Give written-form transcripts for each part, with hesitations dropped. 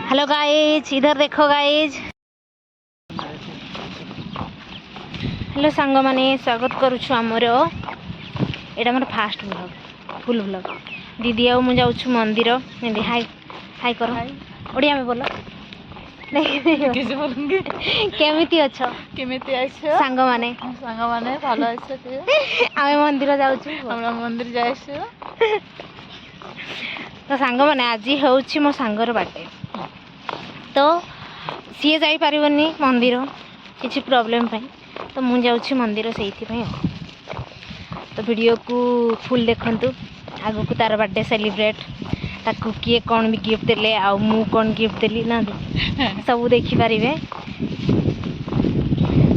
Hello guys, इधर देखो guys. Hello सांग माने, स्वागत करुछु आमर एटा मोर फास्ट व्लॉग, फुल व्लॉग। दीदी आ मु जाउछु मंदिर। दीदी हाय हाय करो, ओडिया में बोलो। नहीं कैसे बोलूंगी? केमिति अछो? केमिति आछो? सांग माने भालो आछो ते? आमे मंदिर जाउछु, हमरा मंदिर जाइछु। तो सांग माने आज होउछि मो सांगर बर्थडे। तो सी जाई पारिबनी मंदिर किसी प्रॉब्लम पाई, तो मु जाउछि मंदिर से तो वीडियो को फुल देखंतु। आगु को तार बर्थडे सेलिब्रेट ताकू किए कौन भी गिफ्ट देले आ मु कौन गिफ्ट देली ना सब देखि पारिबे।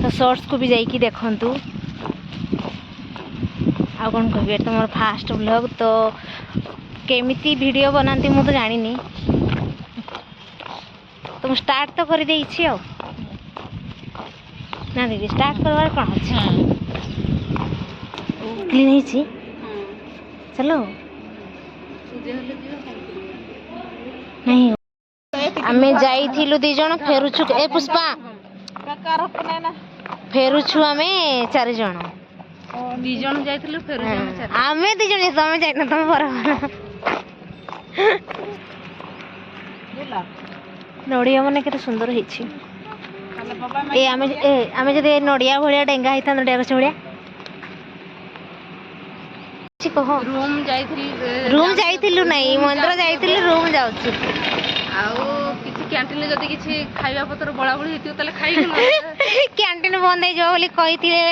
तो शॉर्ट्स को भी जाइकी देखंतु। आ कौन कहबे, तो मोर फास्ट व्लॉग। तो केमिति वीडियो बनाती मु तो जानिनी, तुम स्टार्ट तो कर देइछि आ ना दीदी। स्टार्ट करवार कौन अछि? क्लीन हिछि। चलो नहीं आमे जाइथिलु दी जण, फेरुछु ए पुष्पा फेरुछु आमे 4 जण। दी जण जाइथिलु, फेरुछु आमे 4। आमे दी जण, तमे जाइना, तमे बराबर नड़िया माने केते सुंदर हिछि। ए आमे जदि नड़िया भलिया डेंगा हिता, नड़िया गछ भलिया रूम जाइथिलु नहीं, मंदिर जाइथिलु, रूम जाउछु। आउ किछि कैंटीन जदि किछि खाइबा पत्र बळा बळी हेतियो तले खाइ गेलो। कैंटीन बंद हे जो बोली कहिथिले।